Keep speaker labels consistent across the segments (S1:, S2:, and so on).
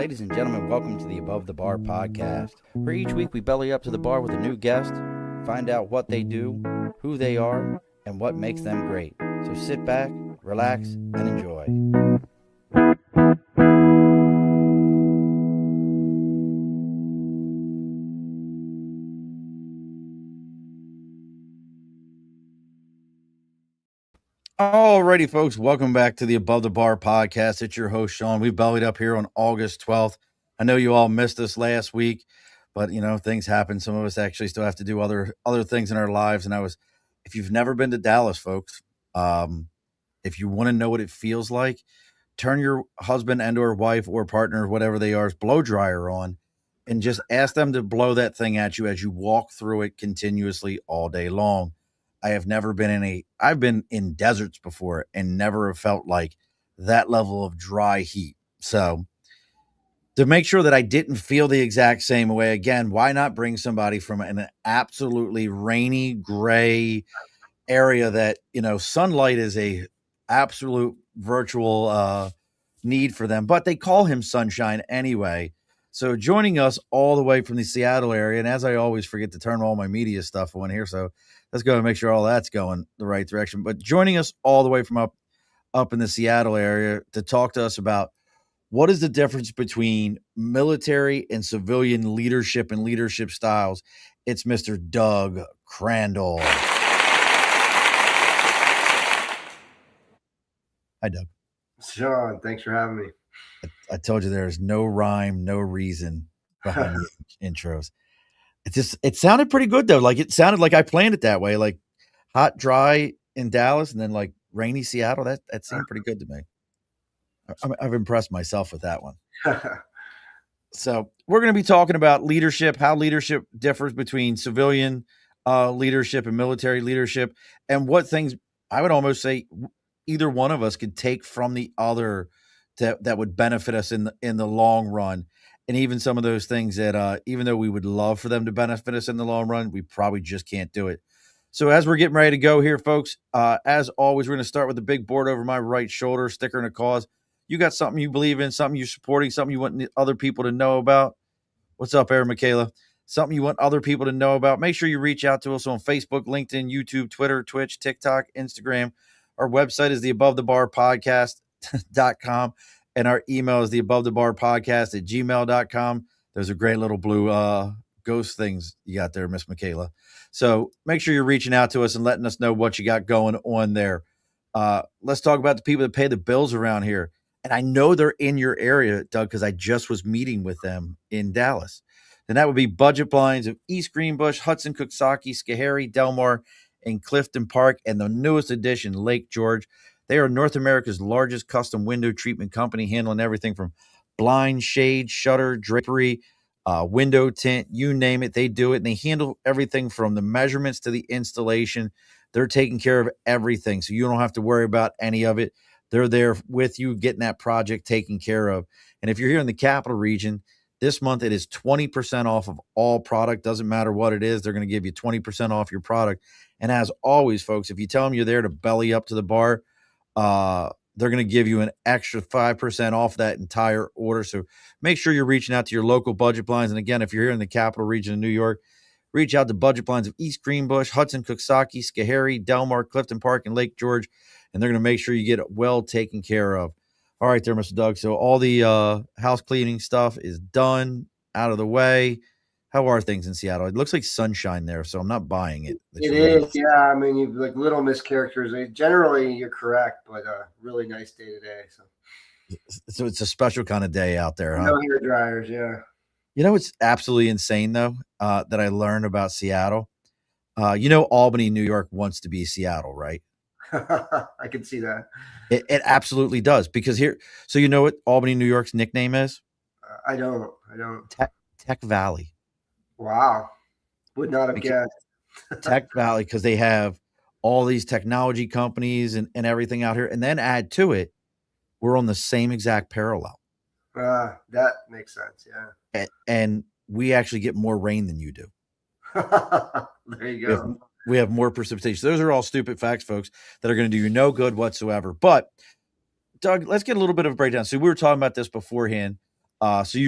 S1: Ladies and gentlemen, welcome to the Above the Bar podcast, where each week we belly up to the bar with a new guest, find out what they do, who they are, and what makes them great. So sit back, relax, and enjoy. Alrighty, folks, welcome back to the Above the Bar podcast. It's your host, Sean. We bellied up here on August 12th. I know you all missed us last week, but things happen. Some of us actually still have to do other things in our lives. And if you've never been to Dallas, folks, if you want to know what it feels like, turn your husband and or wife or partner, whatever they are, blow dryer on and just ask them to blow that thing at you as you walk through it continuously all day long. I've been in deserts before and never have felt like that level of dry heat. So to make sure that I didn't feel the exact same way again, why not bring somebody from an absolutely rainy, gray area that, sunlight is a absolute virtual need for them, but they call him Sunshine anyway. So joining us all the way from the Seattle area, and as I always forget to turn all my media stuff on here, so let's go and make sure all that's going the right direction. But joining us all the way from up in the Seattle area to talk to us about what is the difference between military and civilian leadership and leadership styles, it's Mr. Doug Crandall. Hi, Doug.
S2: Sean, thanks for having me.
S1: I told you there's no rhyme, no reason behind the intros. It sounded pretty good though. Like it sounded like I planned it that way, like hot, dry in Dallas and then like rainy Seattle. That seemed pretty good to me. I've impressed myself with that one. So we're going to be talking about leadership, how leadership differs between civilian leadership and military leadership, and what things I would almost say either one of us could take from the other that would benefit us in the long run. And even some of those things that even though we would love for them to benefit us in the long run, we probably just can't do it. So as we're getting ready to go here, folks, as always, we're going to start with the big board over my right shoulder, sticker and a cause. You got something you believe in, something you're supporting, something you want other people to know about. What's up, Erin Michaela? Something you want other people to know about. Make sure you reach out to us on Facebook, LinkedIn, YouTube, Twitter, Twitch, TikTok, Instagram. Our website is the abovethebarpodcast.com. And our email is the abovethebarpodcast@gmail.com. There's a great little blue ghost things you got there, Miss Michaela. So make sure you're reaching out to us and letting us know what you got going on there. Let's talk about the people that pay the bills around here. And I know they're in your area, Doug, because I just was meeting with them in Dallas. And that would be Budget Blinds of East Greenbush, Hudson, Coxsackie, Schoharie, Delmar, and Clifton Park, and the newest addition, Lake George. They are North America's largest custom window treatment company, handling everything from blind, shade, shutter, drapery, window tint, you name it, they do it. And they handle everything from the measurements to the installation. They're taking care of everything, so you don't have to worry about any of it. They're there with you, getting that project taken care of. And if you're here in the capital region, this month it is 20% off of all product. Doesn't matter what it is, they're going to give you 20% off your product. And as always, folks, if you tell them you're there to belly up to the bar, they're going to give you an extra 5% off that entire order. So make sure you're reaching out to your local Budget Blinds. And again, if you're here in the capital region of New York, reach out to Budget Blinds of East Greenbush, Hudson, Coxsackie, Schoharie, Delmar, Clifton Park, and Lake George. And they're going to make sure you get it well taken care of. All right there, Mr. Doug. So all the house cleaning stuff is done, out of the way. How are things in Seattle? It looks like sunshine there, so I'm not buying it.
S2: It is, yeah. I mean, you've like little mischaracterization. Generally, you're correct, but really nice day today.
S1: So it's a special kind of day out there, huh?
S2: No hair dryers, yeah.
S1: It's absolutely insane, though, that I learned about Seattle. Albany, New York wants to be Seattle, right?
S2: I can see that.
S1: It absolutely does, because here, so you know what Albany, New York's nickname is?
S2: I don't.
S1: Tech Valley.
S2: Wow. Would not have guessed.
S1: Tech Valley, because they have all these technology companies and everything out here. And then add to it, we're on the same exact parallel.
S2: That makes sense, yeah.
S1: And we actually get more rain than you do.
S2: There you go.
S1: We have more precipitation. Those are all stupid facts, folks, that are going to do you no good whatsoever. But, Doug, let's get a little bit of a breakdown. So we were talking about this beforehand. So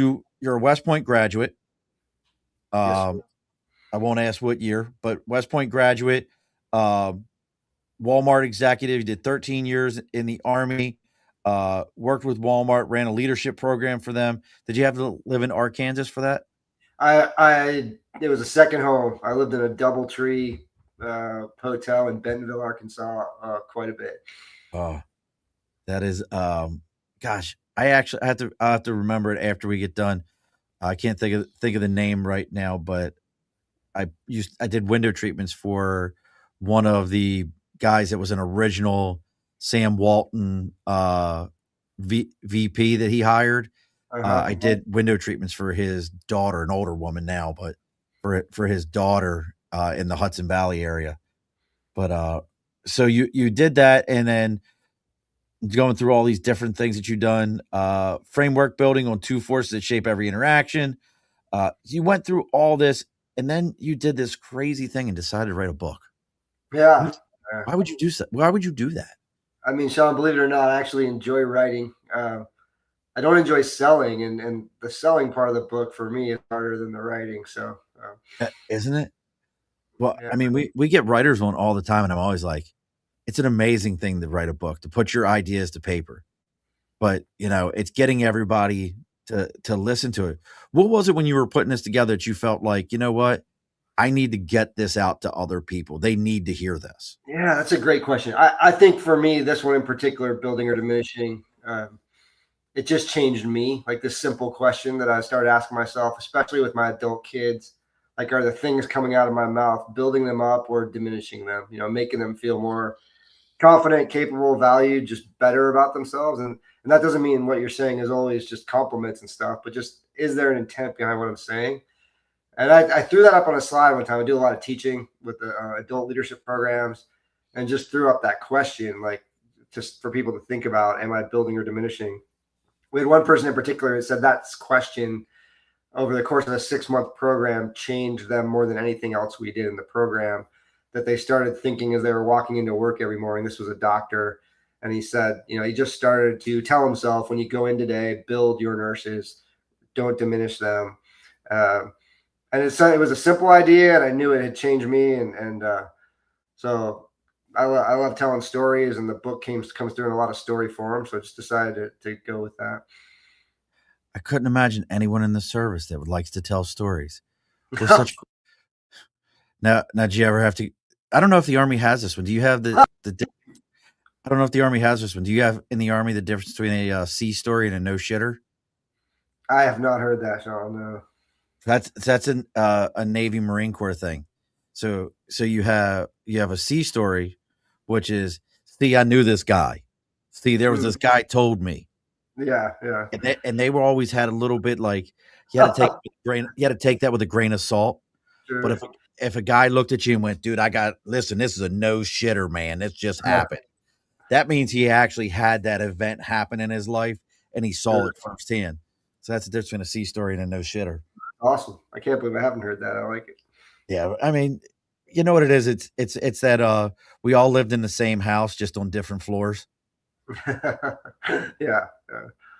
S1: you're a West Point graduate.
S2: Yes, sir.
S1: Um, I won't ask what year, but West Point graduate, um, Walmart executive. You did 13 years in the Army. Worked with Walmart, ran a leadership program for them. Did you have to live in Arkansas for that?
S2: It was a second home. I lived in a DoubleTree hotel in Bentonville, Arkansas, quite a bit.
S1: Oh, that is, gosh, I have to remember it after we get done. I can't think of the name right now, but I did window treatments for one of the guys that was an original Sam Walton VP that he hired.
S2: Uh-huh.
S1: I did window treatments for his daughter, an older woman now, but for his daughter in the Hudson Valley area. But so you did that, and then going through all these different things that you've done, framework building on two forces that shape every interaction. You went through all this, and then you did this crazy thing and decided to write a book.
S2: Yeah.
S1: Why would you do so? Why would you do that?
S2: I mean, Sean, believe it or not, I actually enjoy writing. I don't enjoy selling, and the selling part of the book for me is harder than the writing. So,
S1: Isn't it? Well,
S2: yeah,
S1: I mean, we get writers on all the time, and I'm always like, it's an amazing thing to write a book, to put your ideas to paper. But it's getting everybody to listen to it. What was it when you were putting this together that you felt like, you know what? I need to get this out to other people. They need to hear this.
S2: yeah, that's a great question. I think for me, this one in particular, building or diminishing, it just changed me. Like this simple question that I started asking myself, especially with my adult kids, like, are the things coming out of my mouth building them up or diminishing them? Making them feel more confident, capable, valued, just better about themselves. And that doesn't mean what you're saying is always just compliments and stuff, but just is there an intent behind what I'm saying? And I threw that up on a slide one time. I do a lot of teaching with the adult leadership programs, and just threw up that question, like just for people to think about: am I building or diminishing? We had one person in particular that said that question over the course of a 6-month program changed them more than anything else we did in the program. That they started thinking as they were walking into work every morning. This was a doctor, and he said, he just started to tell himself, when you go in today, build your nurses, don't diminish them. And it was a simple idea, and I knew it had changed me, and so I love telling stories, and the book comes through in a lot of story form. So I just decided to go with that.
S1: I couldn't imagine anyone in the service that would likes to tell stories. We're such now. Do you ever have to? I don't know if the Army has this one. Do you have the? I don't know if the Army has this one. Do you have in the Army the difference between a sea story and a no shitter?
S2: I have not heard that, Sean. No.
S1: That's a Navy Marine Corps thing. So you have a sea story, which is, see, I knew this guy. See, there was this guy told me.
S2: Yeah, yeah.
S1: And they were always had a little bit like you had to take that with a grain of salt. But
S2: Sure.
S1: if a guy looked at you and went, dude, listen, this is a no shitter, man. This just happened. That means he actually had that event happen in his life and he saw it firsthand. So that's the difference between a sea story and a no shitter.
S2: Awesome. I can't believe I haven't heard that. I like it.
S1: Yeah, I mean, you know what it is? It's that we all lived in the same house, just on different floors.
S2: Yeah.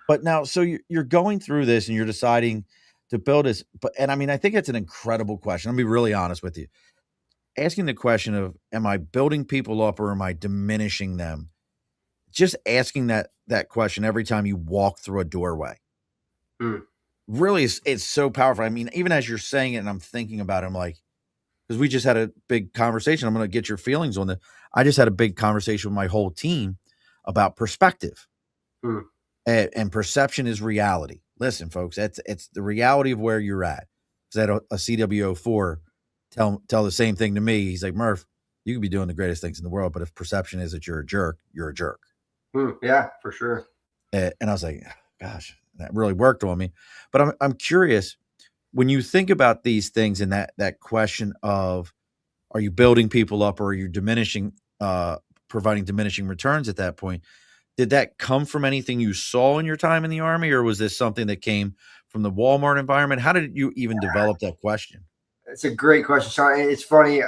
S1: But now, so you're going through this and you're deciding to build this. And I mean, I think it's an incredible question. I'll be really honest with you. Asking the question of, am I building people up or am I diminishing them? Just asking that question every time you walk through a doorway. Really, it's so powerful. I mean, even as you're saying it and I'm thinking about it, I'm like, because we just had a big conversation. I'm going to get your feelings on this. I just had a big conversation with my whole team about perspective. And perception is reality. Listen, folks, it's the reality of where you're at. Because I had a CWO4 tell the same thing to me. He's like, Murph, you could be doing the greatest things in the world, but if perception is that you're a jerk, you're a jerk.
S2: Yeah, for sure.
S1: And I was like, gosh, that really worked on me. But I'm curious, when you think about these things and that question of, are you building people up or are you providing diminishing returns at that point? Did that come from anything you saw in your time in the Army, or was this something that came from the Walmart environment? How did you even develop that question?
S2: It's a great question, Sean. It's funny.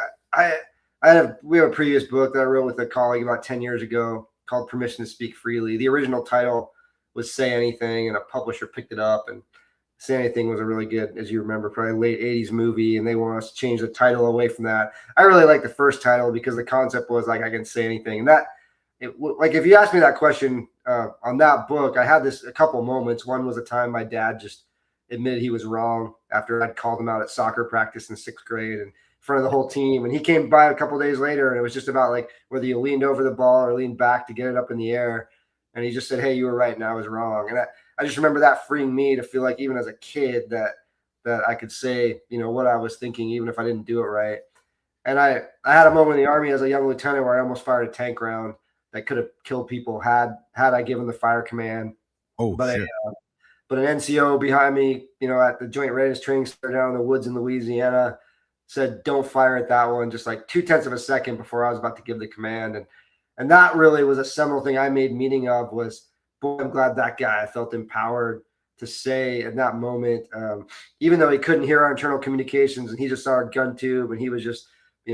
S2: We have a previous book that I wrote with a colleague about 10 years ago called Permission to Speak Freely. The original title was Say Anything, and a publisher picked it up. And Say Anything was a really good, as you remember, probably late 80s movie, and they want us to change the title away from that. I really like the first title because the concept was like I can say anything. And that, like, if you asked me that question on that book, I had a couple moments. One was a time my dad just admitted he was wrong after I'd called him out at soccer practice in 6th grade and in front of the whole team. And he came by a couple days later, and it was just about like whether you leaned over the ball or leaned back to get it up in the air. And he just said, "Hey, you were right and I was wrong." And I just remember that freeing me to feel like even as a kid that I could say, what I was thinking, even if I didn't do it right. And I had a moment in the Army as a young lieutenant where I almost fired a tank round that could have killed people had I given the fire command.
S1: Oh,
S2: but
S1: shit.
S2: But an NCO behind me, at the Joint Readiness Training Center down in the woods in Louisiana, said, "Don't fire at that one," just like 0.2 of a second before I was about to give the command. And that really was a seminal thing I made meaning of was, boy, I'm glad that guy, I felt empowered to say in that moment, even though he couldn't hear our internal communications and he just saw our gun tube and he was just,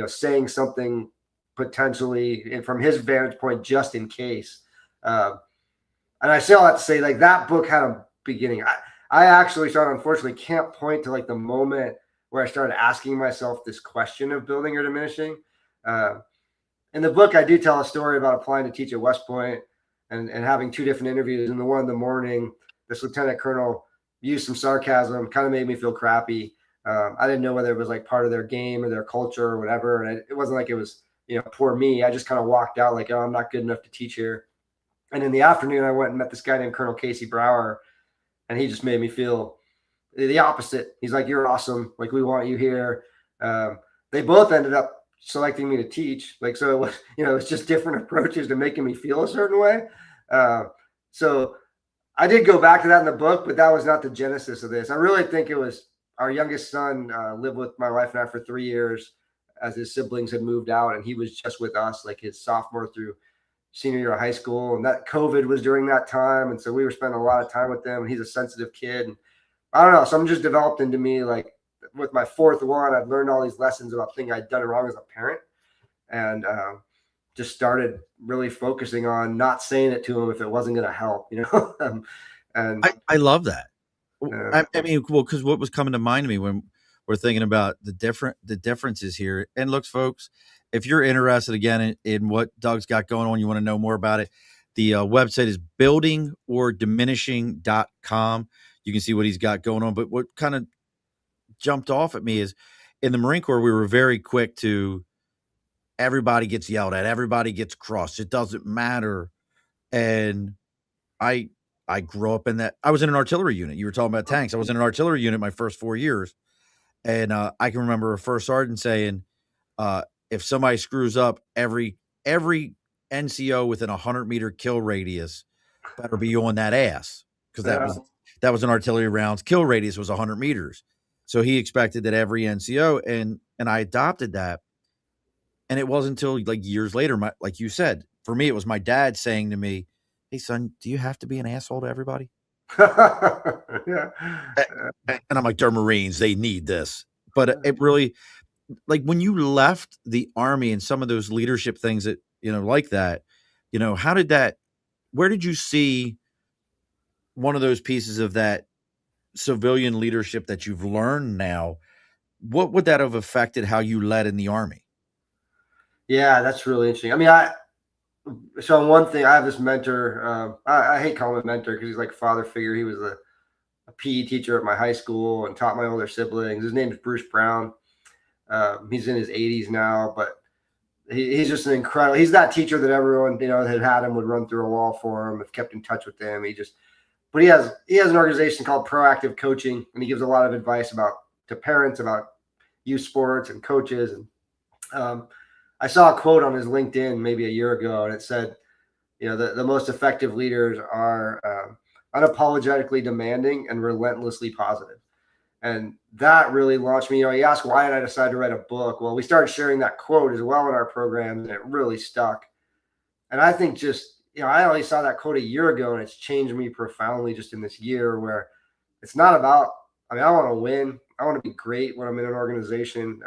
S2: saying something potentially from his vantage point, just in case. And I say all that to say, like, that book had a beginning. I actually unfortunately can't point to like the moment where I started asking myself this question of building or diminishing. In the book, I do tell a story about applying to teach at West Point and having 2 different interviews. And the one in the morning, this lieutenant colonel used some sarcasm, kind of made me feel crappy. I didn't know whether it was like part of their game or their culture or whatever. And it wasn't like it was, poor me. I just kind of walked out like, "Oh, I'm not good enough to teach here." And in the afternoon, I went and met this guy named Colonel Casey Brower, and he just made me feel the opposite. He's like, "You're awesome. Like, we want you here." They both ended up selecting me to teach. Like, so it was, it's just different approaches to making me feel a certain way. So I did go back to that in the book, but that was not the genesis of this. I really think it was our youngest son lived with my wife and I for 3 years as his siblings had moved out, and he was just with us, like his sophomore through senior year of high school. And that COVID was during that time. And so we were spending a lot of time with him. He's a sensitive kid. And I don't know. Something just developed into me. Like with my 4th one, I'd learned all these lessons about things I'd done wrong as a parent. And just started really focusing on not saying it to him if it wasn't going to help, and
S1: I love that. I mean, well, because what was coming to mind to me when we're thinking about the differences here. And looks, folks, if you're interested again in what Doug's got going on, you want to know more about it, the website is buildingordiminishing.com. You can see what he's got going on. But what kind of jumped off at me is in the Marine Corps, we were very quick to everybody gets yelled at, everybody gets crossed. It doesn't matter. And I grew up in that. I was in an artillery unit. You were talking about tanks. I was in an artillery unit my first 4 years. And I can remember a first sergeant saying, if somebody screws up, every NCO within 100-meter kill radius better be on that ass, because that was an artillery round's kill radius was 100 meters. So he expected that every NCO, and I adopted that. And it wasn't until like years later, like you said, for me, it was my dad saying to me, "Hey, son, do you have to be an asshole to everybody?"
S2: Yeah.
S1: And I'm like, "They're Marines. They need this." But it really, like when you left the Army and some of those leadership things that, like that, how did that, where did you see one of those pieces of that civilian leadership that you've learned now? What would that have affected how you led in the Army?
S2: Yeah, that's really interesting. I mean, so on one thing, I have this mentor. I hate calling him a mentor because he's like a father figure. He was a PE teacher at my high school and taught my older siblings. His name is Bruce Brown. He's in his 80s now, but he's just an incredible. He's that teacher that everyone that had him would run through a wall for him. Have kept in touch with him. But he has an organization called Proactive Coaching, and he gives a lot of advice to parents about youth sports and coaches. And I saw a quote on his LinkedIn maybe a year ago, and it said, the most effective leaders are unapologetically demanding and relentlessly positive. And that really launched me. He asked, why did I decide to write a book? Well, we started sharing that quote as well in our programs, and it really stuck. And I think just, I only saw that quote a year ago, and it's changed me profoundly just in this year, where it's not about, I want to win. I want to be great when I'm in an organization.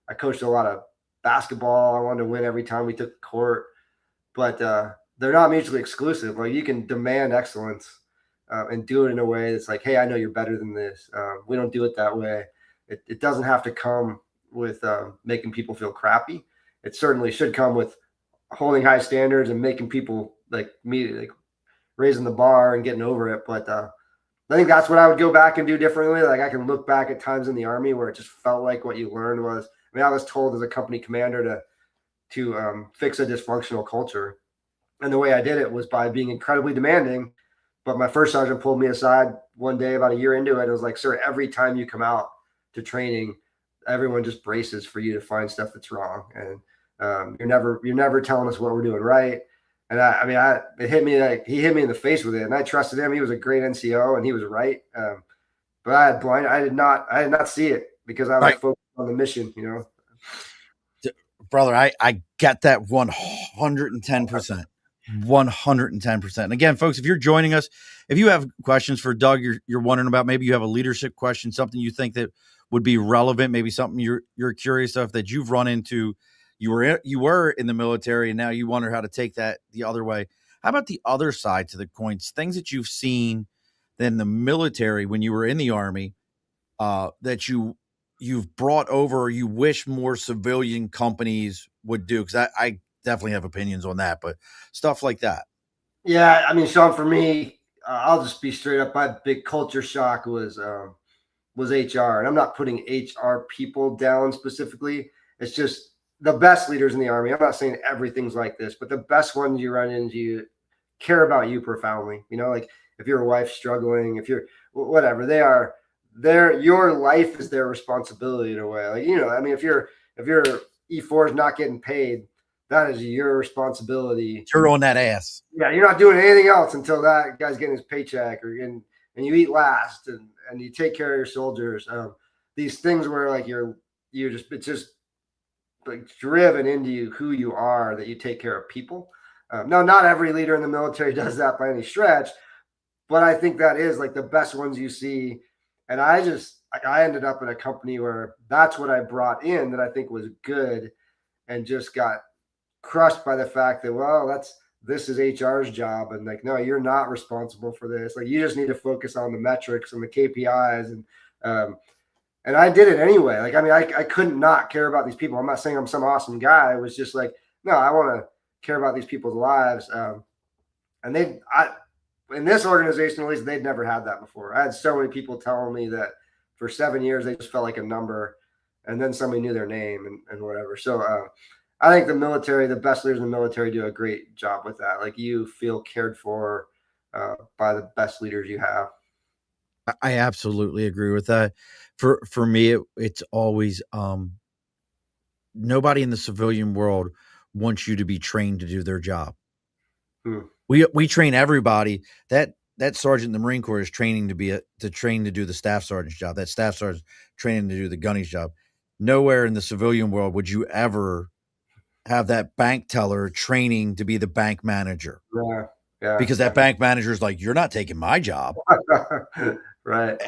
S2: I coached a lot of basketball. I wanted to win every time we took the court. But they're not mutually exclusive. Like you can demand excellence and do it in a way that's like, hey, I know you're better than this. We don't do it that way. It doesn't have to come with making people feel crappy. It certainly should come with holding high standards and making people like me, like raising the bar and getting over it. But I think that's what I would go back and do differently. Like I can look back at times in the Army where it just felt like what you learned was, I mean, I was told as a company commander to fix a dysfunctional culture. And the way I did it was by being incredibly demanding. But my first sergeant pulled me aside one day about a year into it. And was like, sir, every time you come out to training, everyone just braces for you to find stuff that's wrong. And you're never telling us what we're doing right. And it hit me like he hit me in the face with it, and I trusted him. He was a great NCO, and he was right. But I did not see it because I was focused on the mission. You know,
S1: brother, I get that 110%. 110%. And again, folks, if you're joining us, if you have questions for Doug, you're wondering about, maybe you have a leadership question, something you think that would be relevant, maybe something you're curious of that you've run into. You were in the military and now you wonder how to take that the other way. How about the other side to the coin? Things that you've seen in the military when you were in the Army that you've brought over, or you wish more civilian companies would do? Because I definitely have opinions on that, but stuff like that.
S2: Yeah, I mean, Sean, for me, I'll just be straight up. My big culture shock was HR, and I'm not putting HR people down specifically. It's just the best leaders in the Army. I'm not saying everything's like this, but the best ones you run into care about you profoundly. You know, like if your wife's struggling, if you're whatever, your life is their responsibility in a way. Like, you know, I mean, if your E4 is not getting paid, that is your responsibility.
S1: You're on that ass.
S2: Yeah, you're not doing anything else until that guy's getting his paycheck, and you eat last, and you take care of your soldiers. These things where like it's just like driven into you who you are, that you take care of people. No, not every leader in the military does that by any stretch, but I think that is like the best ones you see. And I ended up in a company where that's what I brought in that I think was good, and just got crushed by the fact that, well, this is HR's job. And like, no, you're not responsible for this. Like, you just need to focus on the metrics and the KPIs. And I did it anyway. Like, I mean, I couldn't not care about these people. I'm not saying I'm some awesome guy. It was just like, no, I want to care about these people's lives. And in this organization, at least, they'd never had that before. I had so many people telling me that for 7 years, they just felt like a number, and then somebody knew their name and whatever. So I think the best leaders in the military do a great job with that. Like, you feel cared for by the best leaders you have.
S1: I absolutely agree with that. For me, it's always nobody in the civilian world wants you to be trained to do their job. We train everybody. That sergeant in the Marine Corps is training to do the staff sergeant's job. That staff sergeant training to do the gunny's job. Nowhere in the civilian world would you ever have that bank teller training to be the bank manager.
S2: Yeah.
S1: Because that bank manager is like, you're not taking my job.
S2: Right.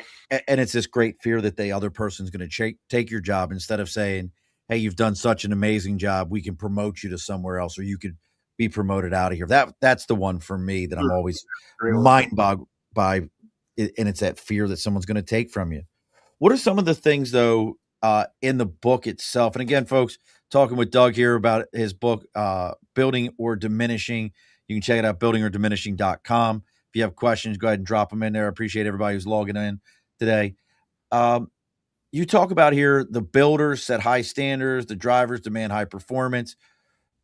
S1: And it's this great fear that the other person's going to take your job, instead of saying, hey, you've done such an amazing job, we can promote you to somewhere else, or you could be promoted out of here. That's the one for me that I'm always mind boggled by. And it's that fear that someone's going to take from you. What are some of the things, though, in the book itself? And again, folks, talking with Doug here about his book, Building or Diminishing. You can check it out, buildingordiminishing.com. If you have questions, go ahead and drop them in there. I appreciate everybody who's logging in today. You talk about here the builders set high standards, the drivers demand high performance,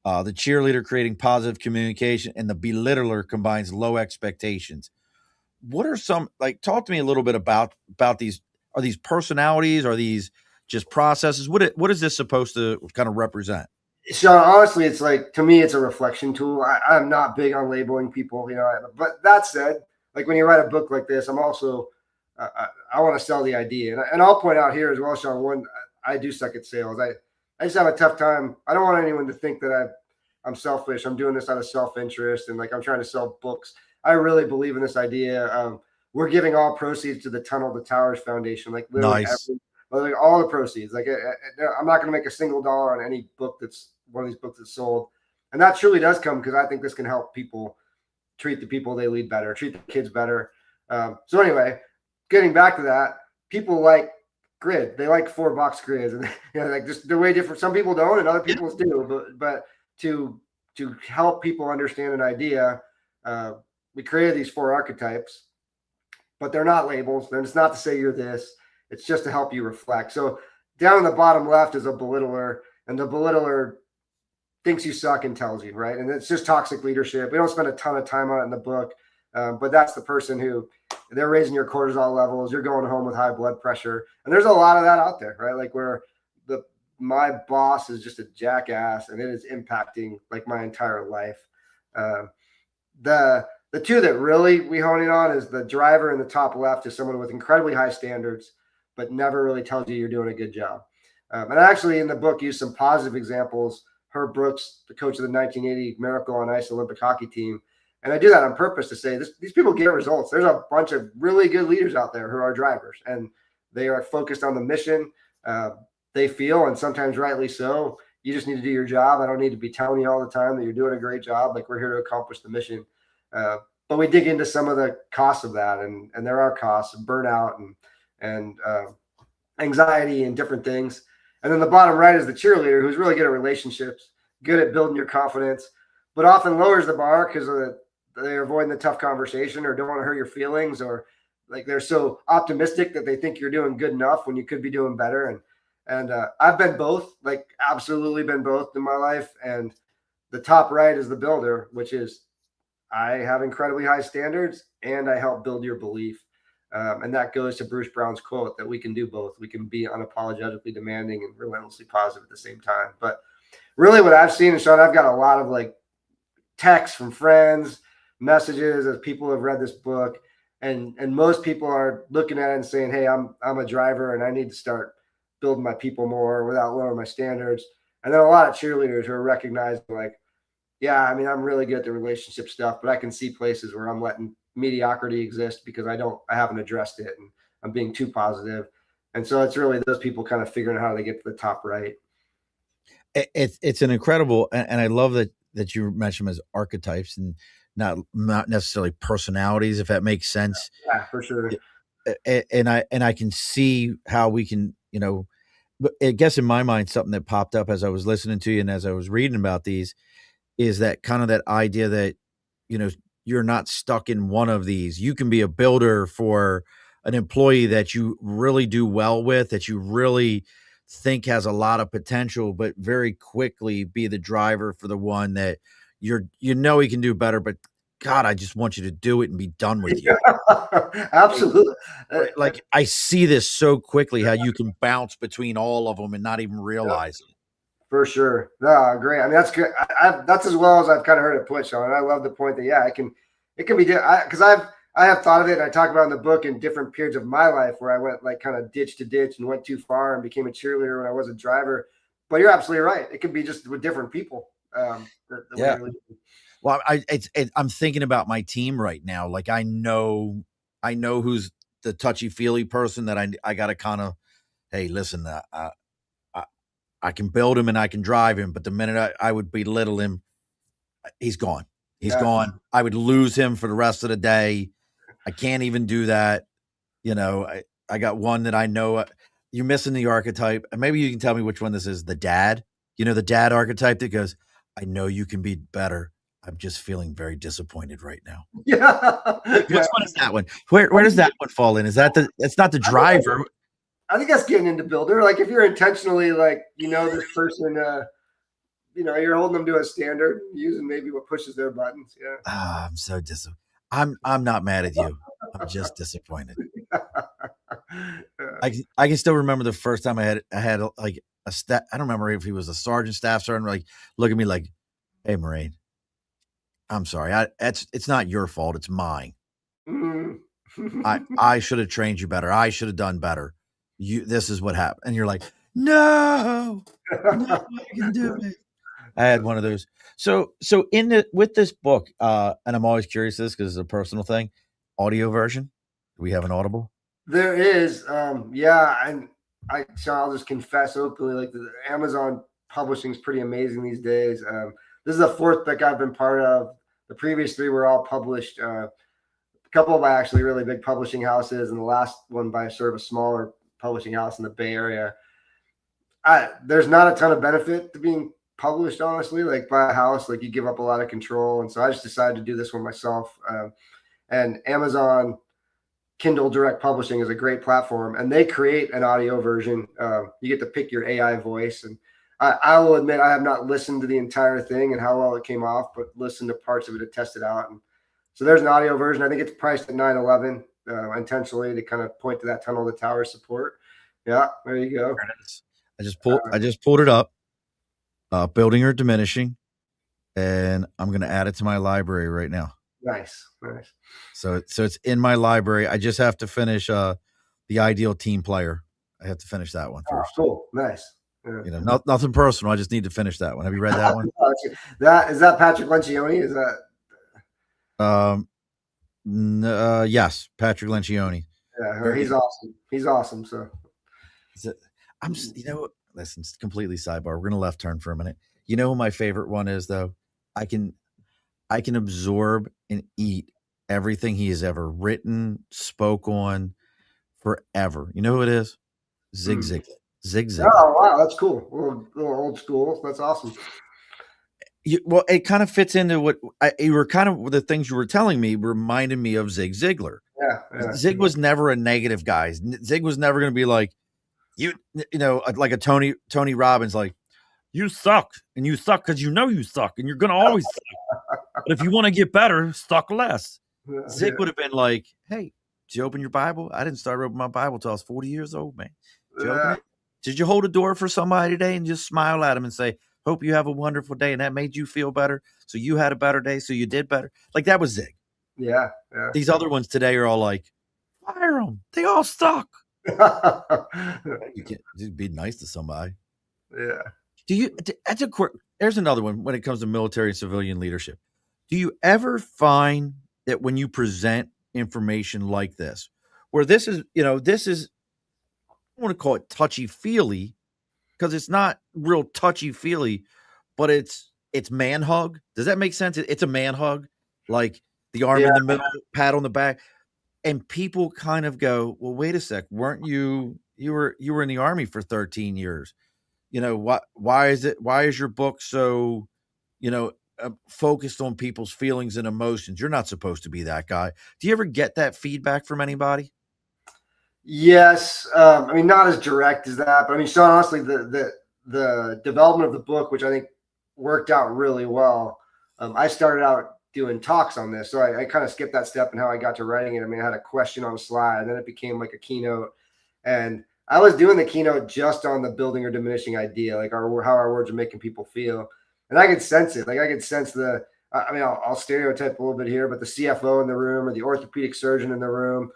S1: the cheerleader creating positive communication, and the belittler combines low expectations. What are some, like, talk to me a little bit about these. Are these personalities? Are these just processes? What is this supposed to kind of represent?
S2: Sean, honestly, it's like, to me, it's a reflection tool. I'm not big on labeling people, you know, but that said, like, when you write a book like this, I'm also, I want to sell the idea. And I'll point out here as well, Sean, one, I do suck at sales. I just have a tough time. I don't want anyone to think that I'm selfish. I'm doing this out of self-interest and like I'm trying to sell books. I really believe in this idea. We're giving all proceeds to the Tunnel to Towers Foundation, like literally
S1: Nice.
S2: like all the proceeds. Like I'm not going to make a single dollar on any book one of these books that's sold. And that truly does come because I think this can help people treat the people they lead better, treat the kids better. So anyway, getting back to that, people like grid. They like 4-box grids, and like just they're way different. Some people don't, and other people do. But to help people understand an idea, we created these 4 archetypes, but they're not labels. And it's not to say you're this. It's just to help you reflect. So down in the bottom left is a belittler, and the belittler thinks you suck and tells you, right? And it's just toxic leadership. We don't spend a ton of time on it in the book, but that's the person who they're raising your cortisol levels. You're going home with high blood pressure, and there's a lot of that out there, right? Like where my boss is just a jackass, and it is impacting like my entire life. The 2 that really we hone in on is the driver in the top left is someone with incredibly high standards, but never really tells you you're doing a good job. And I actually in the book use some positive examples. Herb Brooks, the coach of the 1980 Miracle on Ice Olympic hockey team. And I do that on purpose to say these people get results. There's a bunch of really good leaders out there who are drivers, and they are focused on the mission. They feel, and sometimes rightly so, you just need to do your job. I don't need to be telling you all the time that you're doing a great job. Like we're here to accomplish the mission. But we dig into some of the costs of that, and there are costs, burnout and anxiety and different things. And then the bottom right is the cheerleader, who's really good at relationships, good at building your confidence, but often lowers the bar because they're avoiding the tough conversation or don't want to hurt your feelings, or like they're so optimistic that they think you're doing good enough when you could be doing better. And I've been both, like absolutely been both in my life. And the top right is the builder, which is I have incredibly high standards and I help build your belief. And that goes to Bruce Brown's quote that we can do both. We can be unapologetically demanding and relentlessly positive at the same time. But really what I've seen, and Sean, I've got a lot of like texts from friends, messages as people have read this book. And most people are looking at it and saying, hey, I'm a driver and I need to start building my people more without lowering my standards. And then a lot of cheerleaders who are recognizing like, yeah, I mean, I'm really good at the relationship stuff, but I can see places where I'm letting mediocrity exist because I haven't addressed it and I'm being too positive. And so it's really those people kind of figuring out how they get to the top right.
S1: It's an incredible, and I love that you mentioned them as archetypes and not necessarily personalities, if that makes sense.
S2: Yeah, for sure.
S1: And I can see how we can, but I guess in my mind, something that popped up as I was listening to you and as I was reading about these is that kind of that idea that, you're not stuck in one of these. You can be a builder for an employee that you really do well with, that you really think has a lot of potential, but very quickly be the driver for the one that he can do better, but God, I just want you to do it and be done with you.
S2: Yeah, absolutely.
S1: Like I see this so quickly, how you can bounce between all of them and not even realize it.
S2: For sure. No, great. I mean, that's good. That's as well as I've kind of heard it put, Sean. I love the point that, yeah, it can be, because I have thought of it. And I talk about in the book in different periods of my life where I went like kind of ditch to ditch and went too far and became a cheerleader when I was a driver. But you're absolutely right. It can be just with different people.
S1: Yeah. Well, I'm thinking about my team right now. Like I know who's the touchy feely person that I got to kind of, hey, listen, I can build him and I can drive him, but the minute I would belittle him, he's gone. He's gone. I would lose him for the rest of the day. I can't even do that. I got one that I know you're missing the archetype. And maybe you can tell me which one this is. The dad, the dad archetype that goes, I know you can be better. I'm just feeling very disappointed right now.
S2: Yeah.
S1: Which one is that one? Where does that one fall in? Is that it's not the driver?
S2: I think that's getting into builder. Like if you're intentionally like, this person, you're holding them to a standard, using maybe what pushes their buttons. Yeah.
S1: I'm so disappointed. I'm not mad at you. I'm just disappointed. I can still remember the first time I had like a I don't remember if he was a sergeant, staff sergeant, like look at me like, hey, Marine, I'm sorry. It's not your fault. It's mine. I should have trained you better. I should have done better. This is what happened. And you're like, no, I can do it. I had one of those. So with this book, and I'm always curious this because it's a personal thing, audio version. Do we have an Audible?
S2: There is. Yeah. And I'll just confess openly, like the Amazon publishing is pretty amazing these days. This is the fourth book I've been part of. The previous three were all published. A couple by actually really big publishing houses, and the last one by sort of a smaller publishing house in the Bay Area. There's not a ton of benefit to being published, honestly. Like by a house, like you give up a lot of control, and so I just decided to do this one myself. And Amazon Kindle Direct Publishing is a great platform, and they create an audio version. You get to pick your AI voice, and I will admit I have not listened to the entire thing and how well it came off, but listened to parts of it to test it out. And so there's an audio version. I think it's priced at $9.11 intentionally to kind of point to that tunnel to tower support. Yeah, there you go.
S1: I just pulled it up. Building or Diminishing, and I'm going to add it to my library right now.
S2: Nice.
S1: So it's in my library. I just have to finish The Ideal Team Player. I have to finish that one first.
S2: Oh, cool. Nice.
S1: Yeah. You know, nothing personal. I just need to finish that one. Have you read that one?
S2: Is that Patrick Lencioni? Is that?
S1: Yes, Patrick Lencioni.
S2: Yeah, he's awesome. He's awesome. So,
S1: listen, it's completely sidebar. We're gonna left turn for a minute. You know who my favorite one is, though? I can absorb and eat everything he has ever written, spoke on, forever. You know who it is? Zig Ziglar. Zig Ziglar.
S2: Oh wow, that's cool. A little old school. That's awesome.
S1: Well, it kind of fits into what you were kind of the things you were telling me reminded me of Zig Ziglar.
S2: Yeah.
S1: Zig was never a negative guy. Zig was never going to be like you know, like a Tony Robbins, like you suck and you suck because you know you suck and you're going to always suck. But if you want to get better, suck less. Zig would have been like, hey, did you open your Bible? I didn't start opening my Bible till I was 40 years old, man. Did you open it? Did you hold a door for somebody today and just smile at them and say, hope you have a wonderful day, and that made you feel better, so you had a better day, so you did better? Like, that was Zig.
S2: Yeah.
S1: These other ones today are all like, fire them. They all suck. You can't just be nice to somebody.
S2: Yeah.
S1: There's another one when it comes to military and civilian leadership. Do you ever find that when you present information like this, where this is, I don't want to call it touchy-feely, because it's not real touchy-feely, but it's man hug. Does that make sense? It's a man hug, like the arm in the middle, pat on the back, and people kind of go, "Well, wait a sec, weren't you were in the Army for 13 years? Why is your book so, focused on people's feelings and emotions? You're not supposed to be that guy." Do you ever get that feedback from anybody?
S2: Yes. I mean, not as direct as that, but I mean, Sean, honestly, the development of the book, which I think worked out really well. I started out doing talks on this, so I kind of skipped that step in how I got to writing it. I mean, I had a question on a slide, and then it became like a keynote, and I was doing the keynote just on the building or diminishing idea, like how our words are making people feel, and I could sense it. Like I could sense I'll stereotype a little bit here, but the CFO in the room or the orthopedic surgeon in the room.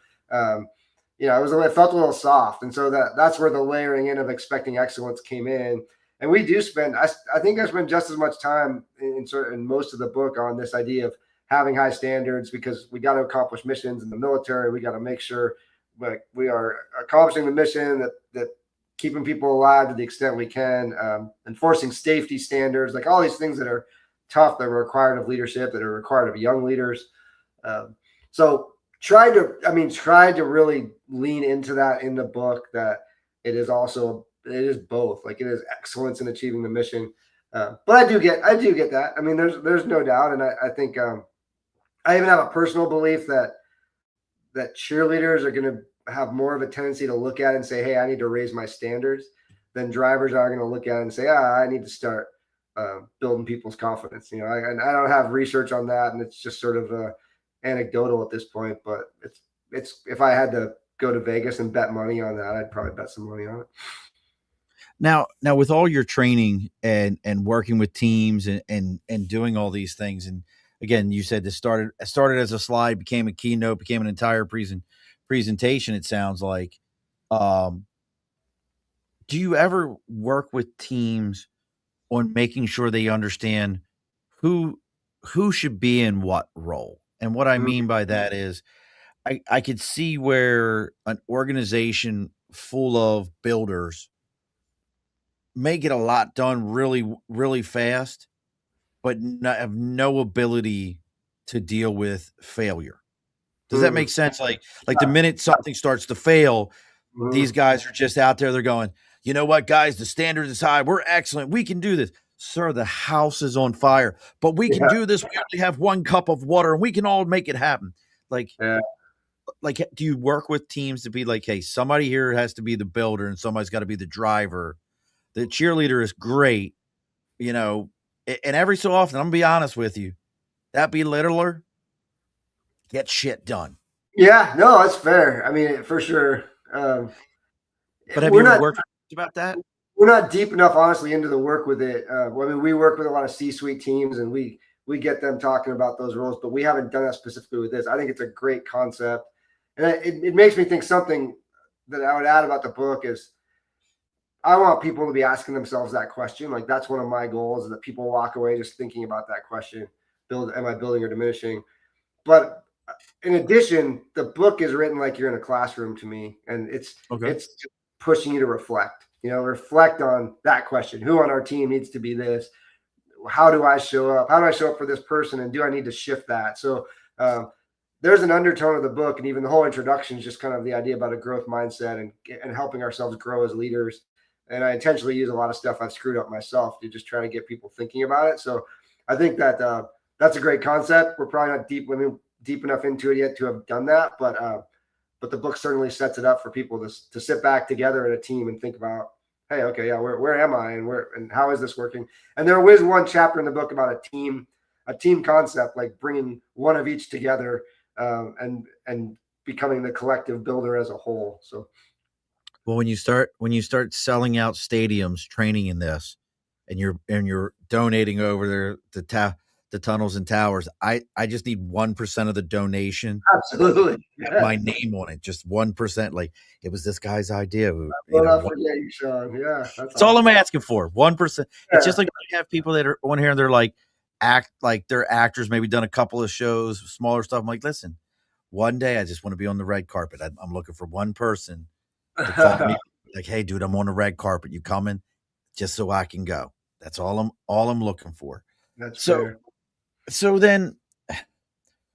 S2: It felt a little soft. And so that's where the layering in of expecting excellence came in. And we do spend, I think I spend just as much time in most of the book on this idea of having high standards, because we got to accomplish missions in the military. We got to make sure we are accomplishing the mission, that keeping people alive to the extent we can, enforcing safety standards, like all these things that are tough, that are required of leadership, that are required of young leaders. So tried to really lean into that in the book, that it is both, like it is excellence in achieving the mission. But I do get that. I mean, there's no doubt. And I think I even have a personal belief that cheerleaders are going to have more of a tendency to look at it and say, hey, I need to raise my standards, than drivers are going to look at it and say, I need to start building people's confidence. And I don't have research on that. And it's just sort of anecdotal at this point, but it's if I had to go to Vegas and bet money on that, I'd probably bet some money on it.
S1: Now with all your training and working with teams and doing all these things, and again, you said this started as a slide, became a keynote, became an entire presentation. It sounds like, do you ever work with teams on making sure they understand who should be in what role? And what I mean by that is I could see where an organization full of builders may get a lot done really, really fast, but have no ability to deal with failure. Does that make sense? Like the minute something starts to fail, these guys are just out there. They're going, you know what, guys, the standard is high. We're excellent. We can do this. Sir, the house is on fire, but we can do this. We only have 1 cup of water and we can all make it happen. Like, do you work with teams to be like, hey, somebody here has to be the builder and somebody's got to be the driver? The cheerleader is great, you know, and every so often, I'm gonna be honest with you, that Belittler gets shit done.
S2: Yeah, no, that's fair. I mean, for sure.
S1: But have you ever worked about that?
S2: We're not deep enough, honestly, into the work with it. I mean, we work with a lot of C-suite teams, and we get them talking about those roles, but we haven't done that specifically with this. I think it's a great concept, and it makes me think something that I would add about the book is I want people to be asking themselves that question. Like, that's one of my goals, is that people walk away just thinking about that question: am I building or diminishing? But in addition, the book is written like you're in a classroom to me, and it's pushing you to reflect. You know, reflect on that question: who on our team needs to be this? How do I show up? How do I show up for this person? And do I need to shift that? So there's an undertone of the book, and even the whole introduction is just kind of the idea about a growth mindset and helping ourselves grow as leaders. And I intentionally use a lot of stuff I've screwed up myself to just try to get people thinking about it. So I think that that's a great concept. We're probably not deep enough into it yet to have done that, but the book certainly sets it up for people to sit back together in a team and think about, hey, okay, yeah, where am I, and how is this working? And there was one chapter in the book about a team concept, like bringing one of each together and becoming the collective builder as a whole. So,
S1: well, when you start selling out stadiums, training in this, and you're donating over there the tunnels and towers, I just need 1% of the donation.
S2: Absolutely,
S1: my name on it, just 1%. Like, it was this guy's idea.
S2: Forget you, Sean. Yeah,
S1: that's awesome. All I'm asking for. 1%. It's just like when you have people that are on here and they're like they're actors, maybe done a couple of shows, smaller stuff. I'm like, listen, one day I just want to be on the red carpet. I'm looking for one person to call me like, hey, dude, I'm on the red carpet. You coming? Just so I can go. That's all I'm looking for.
S2: That's fair.
S1: So then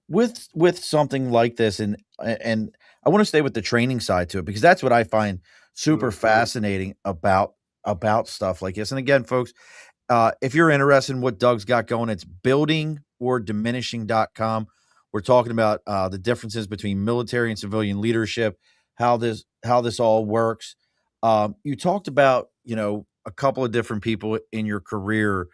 S1: with something like this, and I want to stay with the training side to it, because that's what I find super fascinating about stuff like this. And again, folks, if you're interested in what Doug's got going, it's buildingordiminishing.com. We're talking about the differences between military and civilian leadership, how this all works. You talked about, a couple of different people in your career,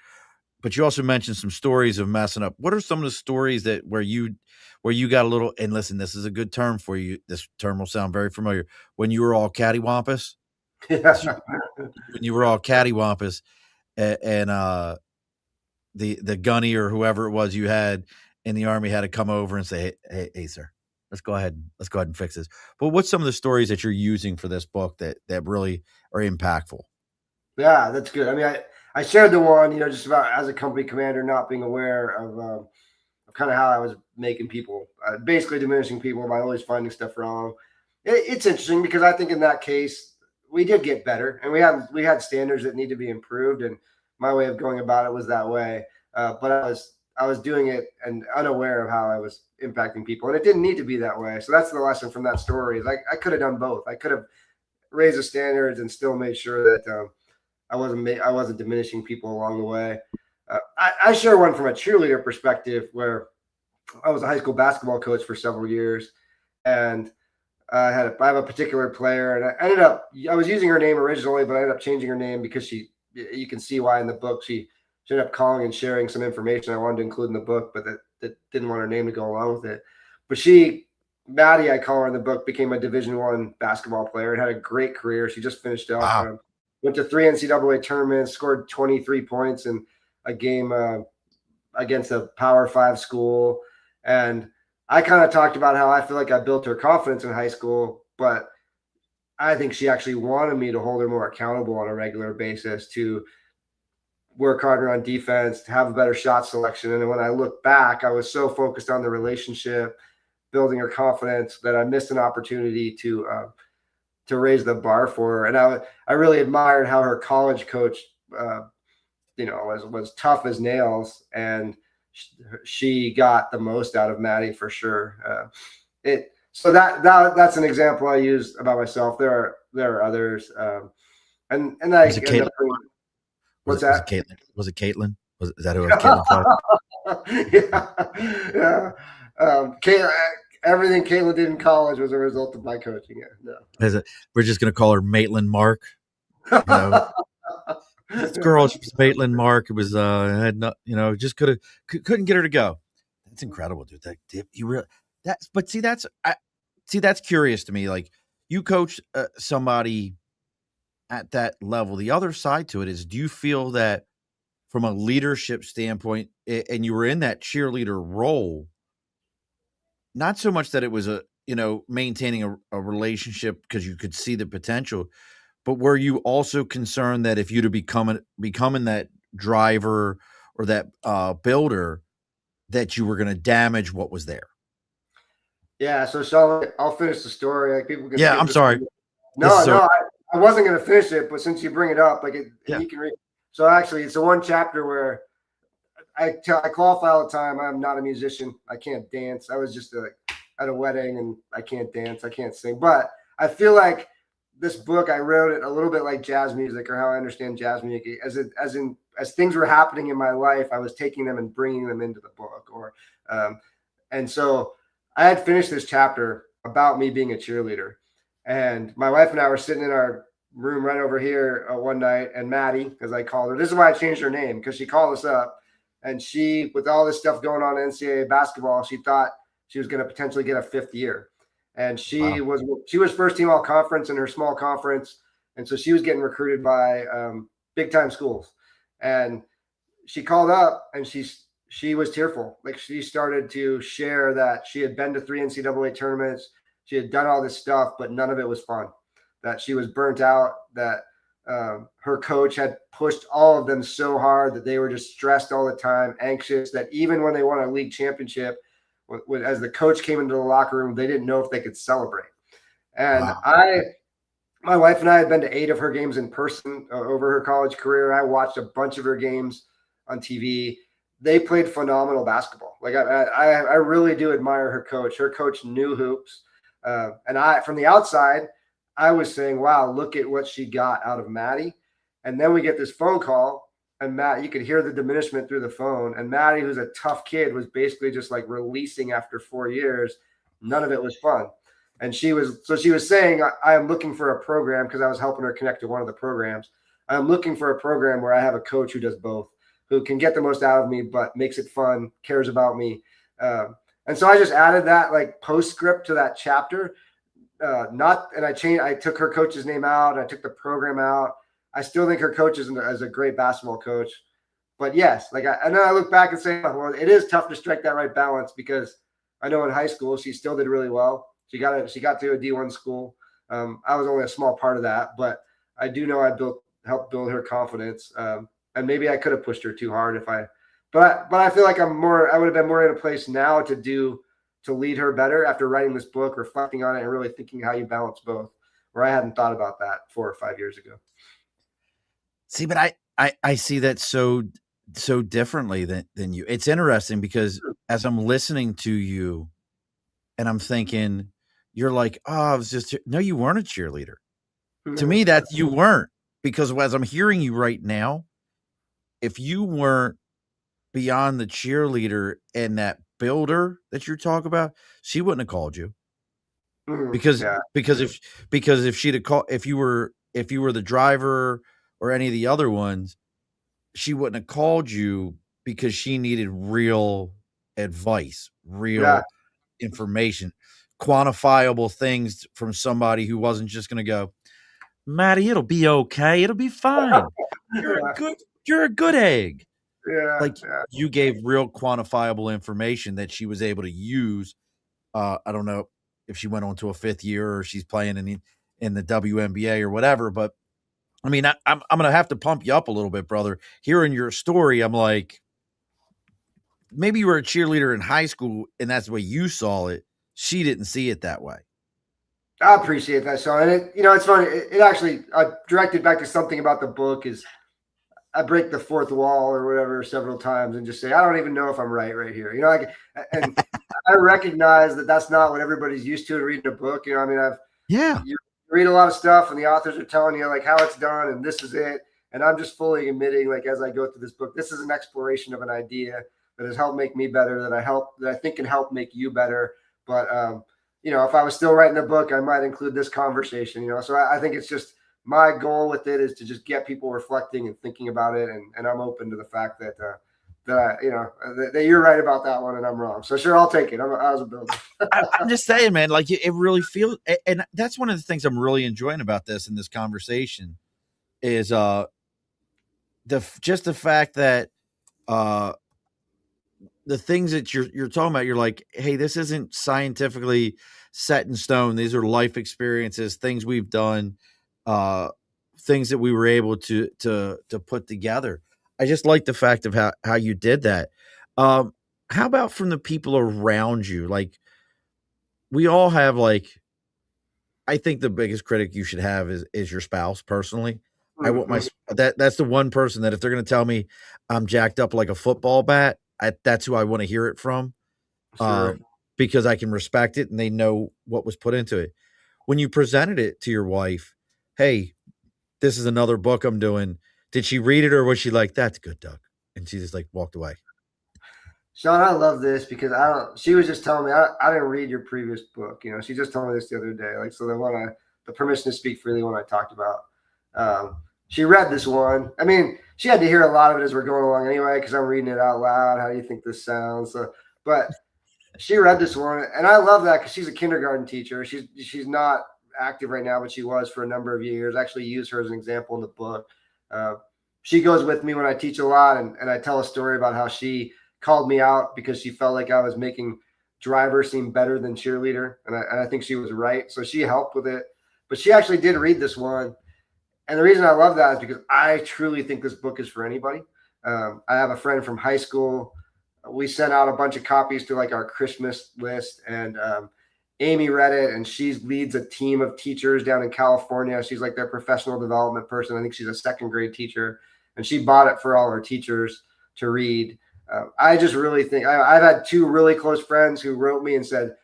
S1: but you also mentioned some stories of messing up. What are some of the stories where you got a little, and listen, this is a good term for you. This term will sound very familiar. When you were all cattywampus, when you were all cattywampus, and the gunny or whoever it was you had in the Army had to come over and say, hey, sir, let's go ahead and fix this. But what's some of the stories that you're using for this book that really are impactful?
S2: Yeah, that's good. I mean, I shared the one, just about as a company commander, not being aware of kind of how I was making people, basically diminishing people by always finding stuff wrong. It's interesting because I think in that case, we did get better, and we had standards that need to be improved. And my way of going about it was that way. But I was doing it and unaware of how I was impacting people, and it didn't need to be that way. So that's the lesson from that story. Is I could have done both. I could have raised the standards and still made sure that I wasn't diminishing people along the way. I share one from a cheerleader perspective where I was a high school basketball coach for several years, and I have a particular player, and I was using her name originally, but I ended up changing her name because you can see why in the book she ended up calling and sharing some information I wanted to include in the book, but that didn't want her name to go along with it. But Maddie, I call her in the book, became a Division I basketball player and had a great career. She just finished up. Wow. Went to 3 NCAA tournaments, scored 23 points in a game against a Power 5 school. And I kind of talked about how I feel like I built her confidence in high school, but I think she actually wanted me to hold her more accountable on a regular basis, to work harder on defense, to have a better shot selection. And when I look back, I was so focused on the relationship, building her confidence, that I missed an opportunity to raise the bar for her. And I really admired how her college coach was tough as nails, and she got the most out of Maddie for sure. So that's an example I use about myself. There are others, and I
S1: Was it
S2: end
S1: Caitlin?
S2: up. What's that?
S1: Was it Caitlin? Is that who Caitlin called?
S2: Yeah. Everything Caitlin did in college was a result of my coaching. Yeah, no.
S1: We're just gonna call her Maitland Mark. This girl, she was Maitland Mark. It was had not, just couldn't get her to go. That's incredible, dude. That's curious to me. Like, you coach somebody at that level. The other side to it is, do you feel that from a leadership standpoint, and you were in that cheerleader role, not so much that it was maintaining a relationship because you could see the potential, but were you also concerned that if you'd have becoming that driver or that builder, that you were going to damage what was there?
S2: Yeah. So I'll finish the story. Like, people can.
S1: Yeah, I'm sorry.
S2: No, I wasn't going to finish it, but since you bring it up, you can read. So actually, it's the one chapter where I qualify all the time. I'm not a musician. I can't dance. I was just at a wedding, and I can't dance. I can't sing. But I feel like this book, I wrote it a little bit like jazz music, or how I understand jazz music. As things were happening in my life, I was taking them and bringing them into the book. And so I had finished this chapter about me being a cheerleader, and my wife and I were sitting in our room right over here one night, and Maddie, as I called her, this is why I changed her name, because she called us up, and she, with all this stuff going on in NCAA basketball, she thought she was going to potentially get a 5th year. And she was first team all conference in her small conference. And so she was getting recruited by big time schools. And she called up, and she was tearful. Like, she started to share that she had been to 3 NCAA tournaments. She had done all this stuff, but none of it was fun. That she was burnt out, that her coach had pushed all of them so hard that they were just stressed all the time, anxious, that even when they won a league championship, as the coach came into the locker room, they didn't know if they could celebrate. And wow. My wife and I had been to 8 of her games in person over her college career. I watched a bunch of her games on TV. They played phenomenal basketball. Like, I really do admire her coach. Her coach knew hoops. And from the outside, I was saying, wow, look at what she got out of Maddie. And then we get this phone call, and Matt, you could hear the diminishment through the phone. And Maddie, who's a tough kid, was basically just like releasing after 4 years. None of it was fun. And she was saying, I am looking for a program, because I was helping her connect to one of the programs. I'm looking for a program where I have a coach who does both, who can get the most out of me, but makes it fun, cares about me. And so I just added that like postscript to that chapter. I took her coach's name out. I took the program out. I still think her coach is a great basketball coach. But yes, and then I look back and say, well, it is tough to strike that right balance, because I know in high school she still did really well. She got to a D1 school. I was only a small part of that, but I do know I helped build her confidence. And maybe I could have pushed her too hard but I feel like I would have been more in a place now to lead her better after writing this book, reflecting on it, and really thinking how you balance both, where I hadn't thought about that 4 or 5 years ago.
S1: See, but I see that so differently than you. It's interesting, because as I'm listening to you and I'm thinking, you're like, oh, I was just, no, you weren't a cheerleader. To me, that you weren't, because as I'm hearing you right now, if you weren't beyond the cheerleader and that builder that you're talking about, she wouldn't have called you. Because if she'd have called, if you were the driver or any of the other ones, she wouldn't have called you, because she needed real advice, real information, quantifiable things from somebody who wasn't just going to go, Maddie, it'll be okay. It'll be fine. You're a good egg. You gave real quantifiable information that she was able to use. I don't know if she went on to a 5th year or she's playing in the WNBA or whatever, but I mean, I'm going to have to pump you up a little bit, brother. Hearing your story, I'm like, maybe you were a cheerleader in high school and that's the way you saw it. She didn't see it that way.
S2: I appreciate that, Sean. And it's funny. It actually directed back to something about the book. Is I break the fourth wall or whatever several times and just say, I don't even know if I'm right here. Like, and I recognize that that's not what everybody's used to in reading a book. I mean, you read a lot of stuff and the authors are telling you like how it's done and this is it. And I'm just fully admitting, like, as I go through this book, this is an exploration of an idea that has helped make me better, that I think can help make you better. But, if I was still writing a book, I might include this conversation, so I think it's just, my goal with it is to just get people reflecting and thinking about it. And I'm open to the fact that, that you're right about that one and I'm wrong. So sure, I'll take it. I was a builder.
S1: I'm just saying, man, like it really feels, and that's one of the things I'm really enjoying about this in this conversation is the fact that the things that you're talking about, you're like, hey, this isn't scientifically set in stone. These are life experiences, things we've done, things that we were able to put together. I just like the fact of how you did that. How about from the people around you? Like, we all have, like, I think the biggest critic you should have is your spouse. Personally, I want that's the one person that if they're going to tell me I'm jacked up like a football bat, that's who I want to hear it from.
S2: Sure.
S1: Because I can respect it and they know what was put into it. When you presented it to your wife, hey, this is another book I'm doing. Did she read it or was she like, that's good, Doug? And she just like walked away.
S2: Sean, I love this because she was just telling me, I didn't read your previous book. She just told me this the other day. Like, so the permission to speak freely one I talked about. She read this one. I mean, she had to hear a lot of it as we're going along anyway, because I'm reading it out loud. How do you think this sounds? But she read this one, and I love that because she's a kindergarten teacher. She's not active right now, but she was for a number of years. I actually use her as an example in the book. She goes with me when I teach a lot, and I tell a story about how she called me out because she felt like I was making Driver seem better than Cheerleader, and I think she was right. So she helped with it, but she actually did read this one. And the reason I love that is because I truly think this book is for anybody. I have a friend from high school. We sent out a bunch of copies to like our Christmas list, and Amy read it, and she leads a team of teachers down in California. She's like their professional development person. I think she's a second grade teacher, and she bought it for all her teachers to read. I just really think I've had two really close friends who wrote me and said,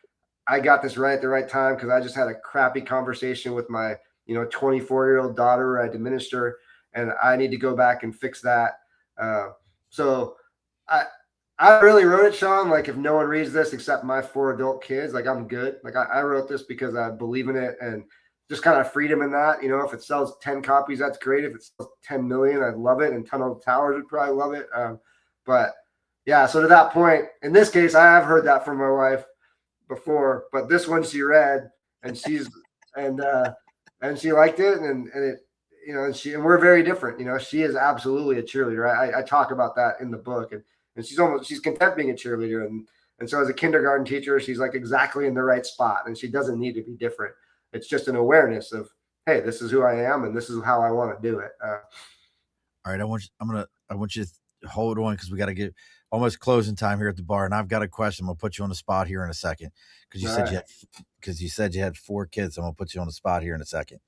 S2: I got this right at the right time because I just had a crappy conversation with my 24-year-old daughter. I diminished her, and I need to go back and fix that. So I really wrote it, Sean. Like, if no one reads this except my 4 adult kids, like, I'm good. Like, I wrote this because I believe in it and just kind of freedom in that. If it sells 10 copies, that's great. If it sells 10 million, I'd love it. And Tunnel of Towers would probably love it. But yeah, so to that point, in this case, I have heard that from my wife before, but this one she read, and she liked it, and it, and we're very different. She is absolutely a cheerleader. I talk about that in the book, and she's content being a cheerleader, and so as a kindergarten teacher, she's like exactly in the right spot, and she doesn't need to be different. It's just an awareness of, hey, this is who I am, and this is how I want to do it.
S1: All right, I want you to hold on because we got to get almost closing time here at the bar, and I've got a question. I'm gonna put you on the spot here in a second because you said you had 4 kids. I'm gonna put you on the spot here in a second.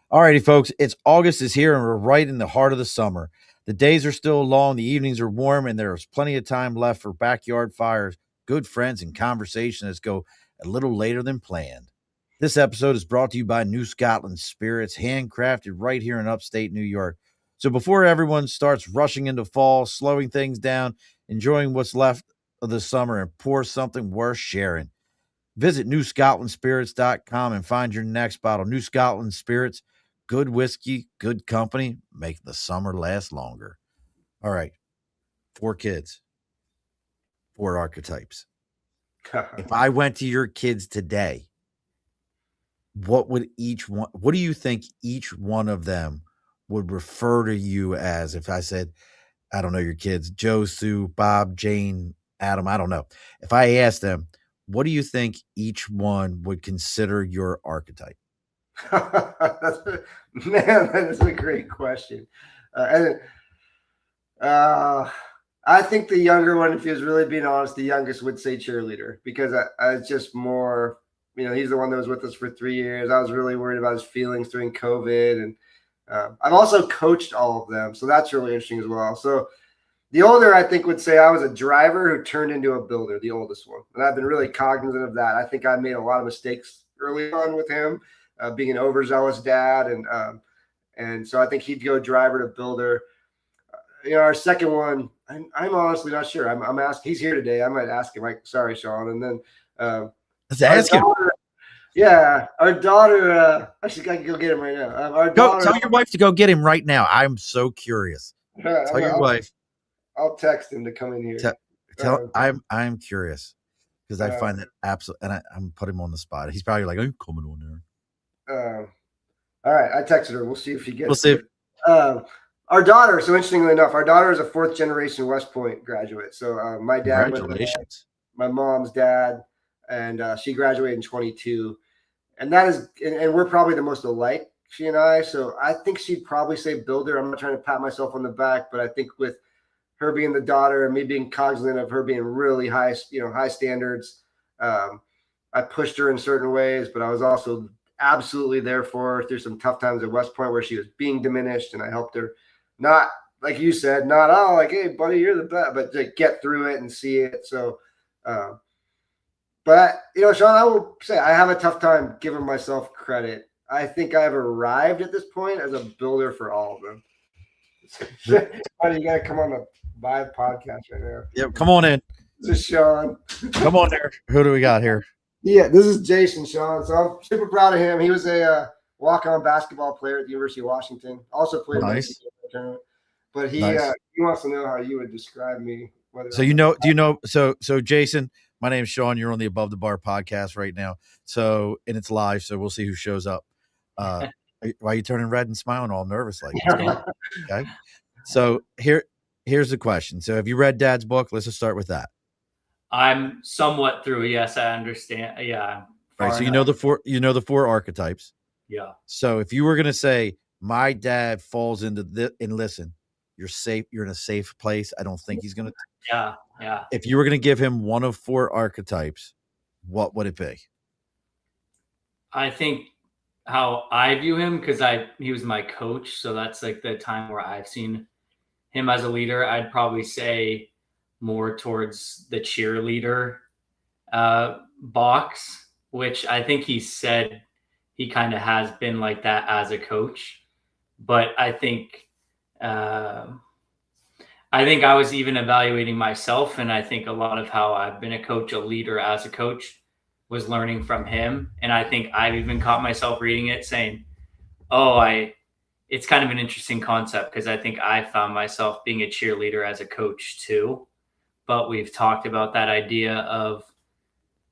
S1: All righty, folks. It's August is here, and we're right in the heart of the summer. The days are still long, the evenings are warm, and there's plenty of time left for backyard fires, good friends, and conversations that go a little later than planned. This episode is brought to you by New Scotland Spirits, handcrafted right here in upstate New York. So before everyone starts rushing into fall, slowing things down, enjoying what's left of the summer, and pour something worth sharing, visit newscotlandspirits.com and find your next bottle. New Scotland Spirits, good whiskey, good company, make the summer last longer. All right, 4 kids, 4 archetypes. If I went to your kids today, what do you think each one of them would refer to you as? If I said, I don't know your kids, Joe, Sue, Bob, Jane, Adam, I don't know. If I asked them, what do you think each one would consider your archetype?
S2: Man, that is a great question. I think the younger one, if he was really being honest, the youngest would say cheerleader because it's just more, he's the one that was with us for 3 years. I was really worried about his feelings during COVID, and I've also coached all of them, so that's really interesting as well. So the older, I think, would say I was a driver who turned into a builder, the oldest one. And I've been really cognizant of that. I think I made a lot of mistakes early on with him, being an overzealous dad. And so I think he'd go driver to builder. Our second one, I'm honestly not sure. I'm asking. He's here today. I might ask him. Like, sorry, Sean. And then
S1: let's ask him.
S2: Yeah, our daughter. Actually, I can go get him right now. Our daughter.
S1: Tell your wife to go get him right now. I'm so curious. Tell your wife.
S2: I'll text him to come in here.
S1: I'm curious because I find that absolutely, and I'm putting him on the spot. He's probably like, I'm coming on
S2: there. All right, I texted her. We'll see if she gets.
S1: We'll see.
S2: Our daughter. So interestingly enough, our daughter is a 4th generation West Point graduate. So my dad,
S1: congratulations,
S2: my mom's dad, and she graduated in 22, and that is, and we're probably the most alike, she and I. So I think she'd probably say builder. I'm not trying to pat myself on the back, but I think with her being the daughter and me being cognizant of her being really high standards, I pushed her in certain ways, but I was also absolutely there for her through some tough times at West Point where she was being diminished, and I helped her, not like you said, not like, hey buddy, you're the best, but to get through it and see it. So, but Sean, I will say I have a tough time giving myself credit. I think I've arrived at this point as a builder for all of them. You gotta come on the live podcast right now.
S1: Yep, come on in.
S2: This is Sean.
S1: Come on there. Who do we got here?
S2: Yeah, this is Jason, Sean. So I'm super proud of him. He was a walk-on basketball player at the University of Washington. Also played
S1: nice.
S2: Tournament. But he wants to know how you would describe me.
S1: So do you know? So Jason, my name's Sean. You're on the Above the Bar podcast right now. So and it's live. So we'll see who shows up. Why are you turning red and smiling all nervous like? Okay. So here's the question. So have you read Dad's book? Let's just start with that.
S3: I'm somewhat through. Yes, I understand. Yeah.
S1: Right. So you know the four archetypes.
S3: Yeah.
S1: So if you were gonna say my dad falls into this, and listen, you're safe. You're in a safe place. I don't think he's gonna.
S3: Yeah.
S1: If you were gonna give him one of 4 archetypes, what would it be?
S3: I think how I view him, because he was my coach, so that's like the time where I've seen him as a leader. I'd probably say more towards the cheerleader box, which I think he said he kind of has been like that as a coach. But I think I was even evaluating myself, and I think a lot of how I've been a coach, a leader as a coach, was learning from him. And I think I've even caught myself reading it saying, it's kind of an interesting concept, because I think I found myself being a cheerleader as a coach too. But we've talked about that idea of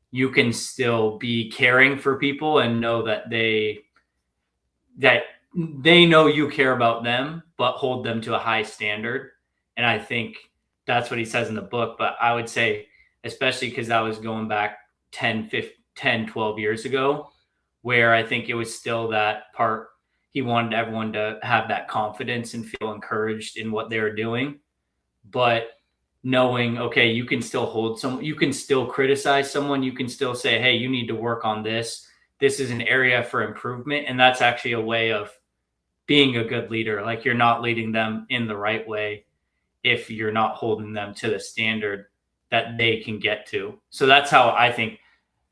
S3: you can still be caring for people and know that they know you care about them, but hold them to a high standard. And I think that's what he says in the book. But I would say, especially because I was going back 10, 12 years ago, where I think it was still that part. He wanted everyone to have that confidence and feel encouraged in what they were doing. But knowing, okay, you can still hold someone, you can still criticize someone, you can still say, hey, you need to work on this. This is an area for improvement. And that's actually a way of being a good leader. Like, you're not leading them in the right way if you're not holding them to the standard that they can get to. So that's how I think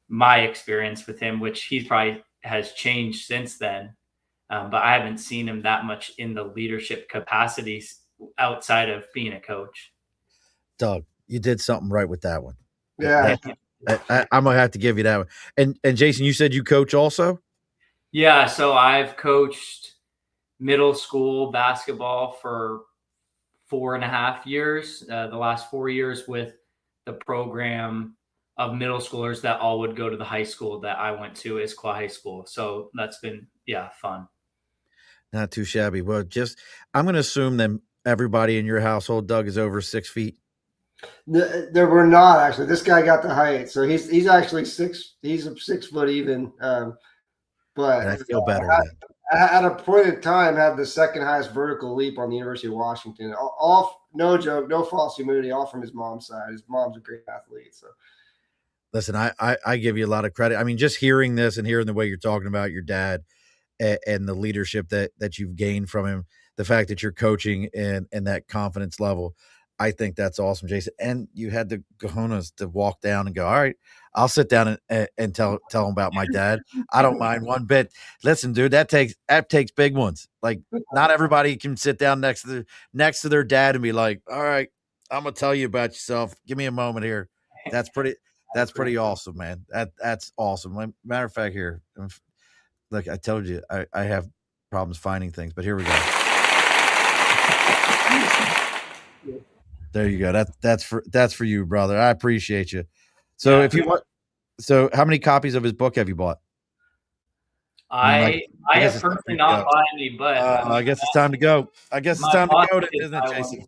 S3: my experience with him, which he probably has changed since then. But I haven't seen him that much in the leadership capacities outside of being a coach.
S1: Doug, you did something right with that one.
S2: Yeah.
S1: I'm going to have to give you that one. And Jason, you said you coach also?
S3: Yeah. So I've coached middle school basketball for 4.5 years, the last 4 years with the program of middle schoolers that all would go to the high school that I went to, Issaquah High School. So that's been, fun.
S1: Not too shabby. Well, I'm going to assume that everybody in your household, Doug, is over 6 feet.
S2: There were not, actually. This guy got the height, so he's actually 6. He's 6 foot even. But
S1: and I feel better.
S2: At a point in time, had the second highest vertical leap on the University of Washington. All no joke, no false humility, all from his mom's side. His mom's a great athlete. So,
S1: listen, I give you a lot of credit. I mean, just hearing this and hearing the way you're talking about your dad, and the leadership that you've gained from him, the fact that you're coaching and that confidence level. I think that's awesome, Jason. And you had the cojones to walk down and go, all right, I'll sit down and tell him about my dad. I don't mind one bit. Listen, dude, that takes big ones. Like, not everybody can sit down next to their dad and be like, all right, I'm gonna tell you about yourself. Give me a moment here. That's pretty awesome, man. That's awesome. Matter of fact, here, look, I told you I have problems finding things, but here we go. There you go. That's for you, brother. I appreciate you. So if you want, so how many copies of his book have you bought?
S3: I have personally not bought any, but
S1: I guess it's time to go. I guess it's time to go, isn't it, Jason?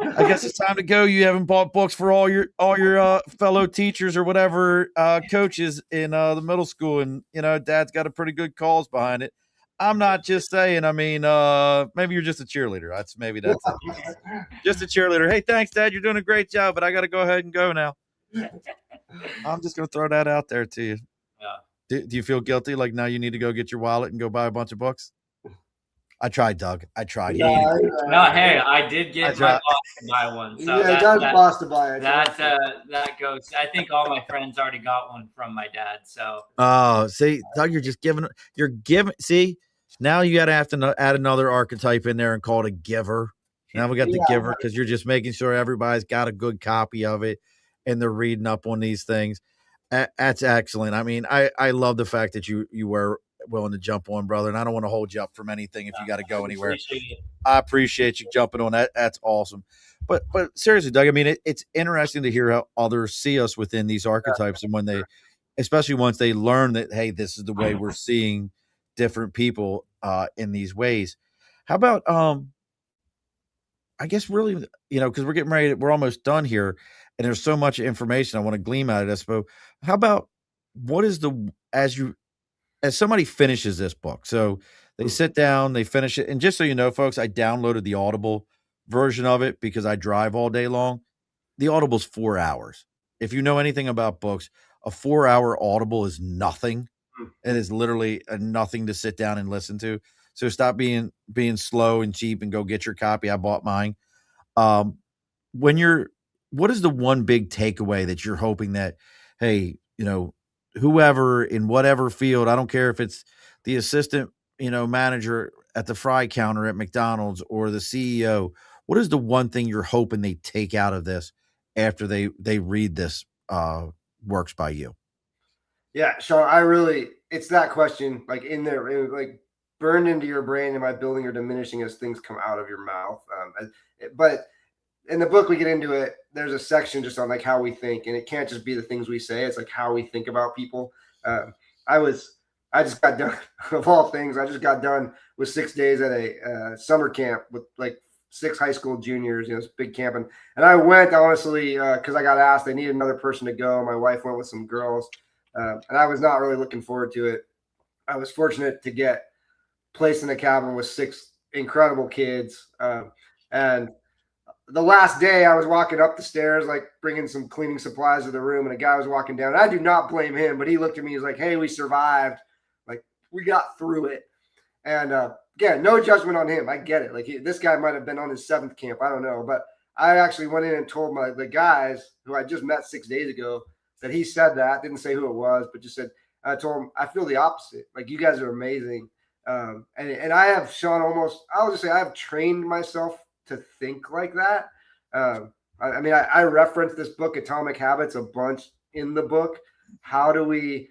S1: I guess it's time to go. You haven't bought books for all your fellow teachers or whatever coaches in the middle school, and Dad's got a pretty good cause behind it. I'm not just saying. I mean, maybe you're just a cheerleader. That's it. Just a cheerleader. Hey, thanks, Dad. You're doing a great job, but I got to go ahead and go now. I'm just going to throw that out there to you.
S3: Yeah.
S1: Do you feel guilty? Like now you need to go get your wallet and go buy a bunch of books? I tried, Doug. I tried.
S3: No, hey, I did get my boss to buy one. So
S2: Doug's boss to buy it.
S3: That goes. I think all my friends already got one from my dad. So.
S1: Oh, see, Doug, you're giving. See, now you got to have to add another archetype in there and call it a giver. Now we got the giver because you're just making sure everybody's got a good copy of it and they're reading up on these things. That's excellent. I mean, I love the fact that you were willing to jump on, brother, and I don't want to hold you up from anything if you got to go anywhere. I appreciate you jumping on that. That's awesome. But seriously, Doug, I mean, it's interesting to hear how others see us within these archetypes, and when they, especially once they learn that, hey, this is the way we're seeing different people in these ways. How about I guess really, because we're getting ready, we're almost done here, and there's so much information I want to glean out of this. But how about what is as somebody finishes this book? So they sit down, they finish it, and just so you know, folks, I downloaded the Audible version of it because I drive all day long. The Audible's 4 hours. If you know anything about books, a 4-hour Audible is nothing. It is literally nothing to sit down and listen to. So stop being slow and cheap and go get your copy. I bought mine. What is the one big takeaway that you're hoping that, hey, whoever in whatever field, I don't care if it's the assistant, manager at the fry counter at McDonald's or the CEO, what is the one thing you're hoping they take out of this after they read this works by you?
S2: Yeah, Sean, it's that question, like in there, like burned into your brain. Am I building or diminishing as things come out of your mouth? But in the book, we get into it. There's a section just on like how we think, and it can't just be the things we say. It's like how we think about people. I just got done of all things. I just got done with 6 days at a summer camp with like 6 high school juniors. It's a big camp, and I went honestly because I got asked. They needed another person to go. My wife went with some girls, and I was not really looking forward to it. I was fortunate to get placed in a cabin with 6 incredible kids, and the last day I was walking up the stairs, like bringing some cleaning supplies to the room, and a guy was walking down. And I do not blame him, but he looked at me. He's like, "Hey, we survived. Like we got through it." And again, no judgment on him. I get it. Like this guy might have been on his 7th camp. I don't know, but I actually went in and told the guys who I just met 6 days ago that he said that. Didn't say who it was, but just said, I told him I feel the opposite. Like you guys are amazing. And I have, Sean, I'll just say I have trained myself to think like that. I reference this book, Atomic Habits, a bunch in the book. How do we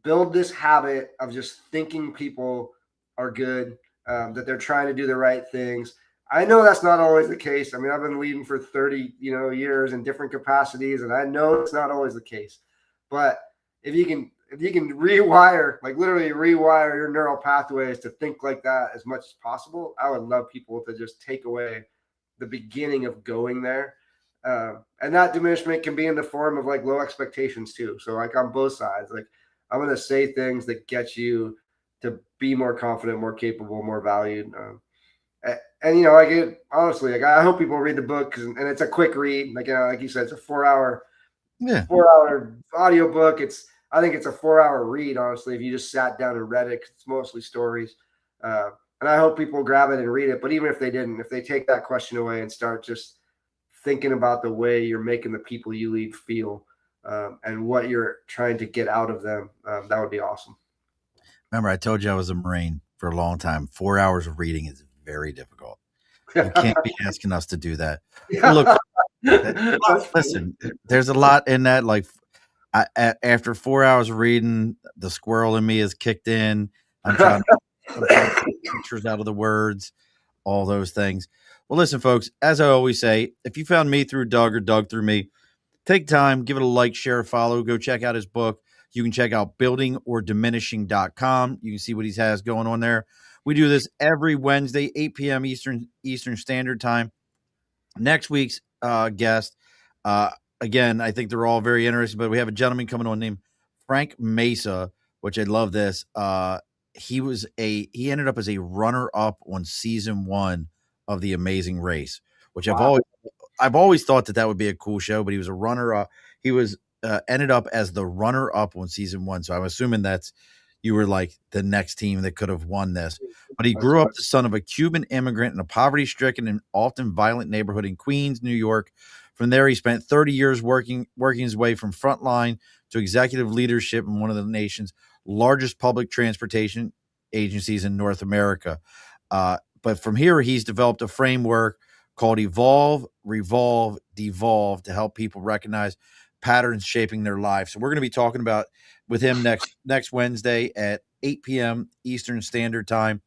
S2: build this habit of just thinking people are good, that they're trying to do the right things? I know that's not always the case. I mean, I've been leading for 30, years in different capacities, and I know it's not always the case. But if you can rewire, like literally rewire your neural pathways to think like that as much as possible, I would love people to just take away the beginning of going there. And that diminishment can be in the form of like low expectations too. So like on both sides, like I'm going to say things that get you to be more confident, more capable, more valued. And honestly, like I hope people read the book and it's a quick read. Like, like you said, it's a 4-hour audio book. I think it's a 4-hour read, honestly, if you just sat down and read it, 'cause it's mostly stories. And I hope people grab it and read it. But even if they didn't, if they take that question away and start just thinking about the way you're making the people you lead feel and what you're trying to get out of them, that would be awesome.
S1: Remember, I told you I was a Marine for a long time. 4 hours of reading is very difficult. You can't be asking us to do that. Well, look, listen, there's a lot in that. Like, after 4 hours of reading, the squirrel in me has kicked in. I'm trying to get pictures out of the words, all those things. Well, listen, folks, as I always say, if you found me through Doug or Doug through me, take time, give it a like, share, a follow, go check out his book. You can check out buildingordiminishing.com. You can see what he has going on there. We do this every Wednesday, 8 p.m. Eastern Standard Time. Next week's guest, again, I think they're all very interesting, but we have a gentleman coming on named Frank Mesa, which I love this. He ended up as a runner-up on season 1 of The Amazing Race, which
S2: Wow.
S1: I've always thought that would be a cool show, but he was a runner-up. He was ended up as the runner-up on season 1. So I'm assuming you were like the next team that could have won this. But he grew up the son of a Cuban immigrant in a poverty-stricken and often violent neighborhood in Queens, New York. From there, he spent 30 years working his way from frontline to executive leadership in one of the nation's largest public transportation agencies in North America. But from here, he's developed a framework called Evolve, Revolve, Devolve to help people recognize patterns shaping their lives. So we're going to be talking about with him next Wednesday at 8 p.m. Eastern Standard Time.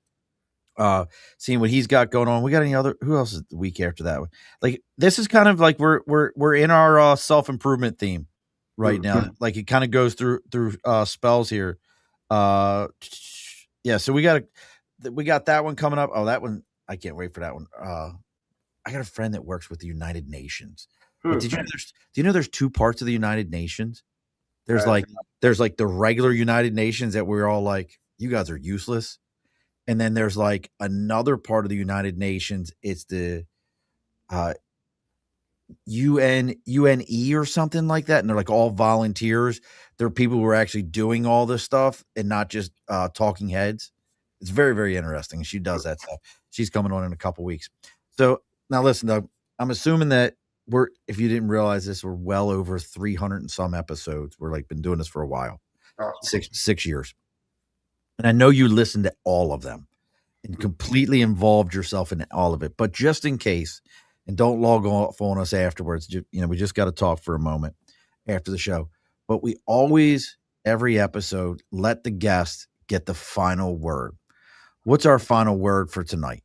S1: Seeing what he's got going on. We got any other? Who else is the week after that one? Like, this is kind of like we're in our self-improvement theme right now. Like, it kind of goes through spells here. Yeah. So we got that one coming up. Oh, that one, I can't wait for that one. I got a friend that works with the United Nations. But do you know there's 2 parts of the United Nations? There's like the regular United Nations that we're all like, you guys are useless. And then there's like another part of the United Nations. It's the UNE or something like that. And they're like all volunteers. They're people who are actually doing all this stuff and not just talking heads. It's very, very interesting. She does that stuff. She's coming on in a couple weeks. So now listen, Doug, I'm assuming that if you didn't realize this, we're well over 300 and some episodes. We're like been doing this for a while, 6 years. And I know you listened to all of them and completely involved yourself in all of it. But just in case, and don't log off on us afterwards, we just got to talk for a moment after the show. But we always, every episode, let the guest get the final word. What's our final word for tonight?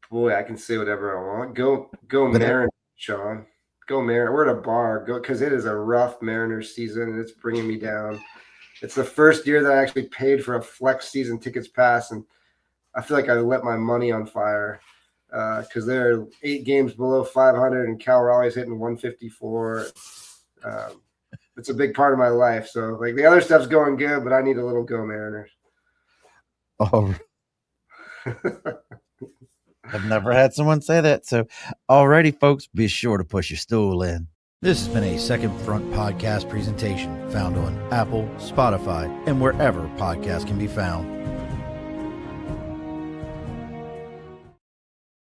S2: Boy, I can say whatever I want. Go Mariners, Sean. Go Mariners. We're at a bar. Go, because it is a rough Mariners season, and it's bringing me down. It's the first year that I actually paid for a flex season tickets pass, and I feel like I lit my money on fire because they're 8 games below 500, and Cal Raleigh's hitting 154. It's a big part of my life. So, like, the other stuff's going good, but I need a little go Mariners.
S1: Oh. I've never had someone say that. So, alrighty, folks, be sure to push your stool in. This has been a Second Front podcast presentation found on Apple, Spotify, and wherever podcasts can be found.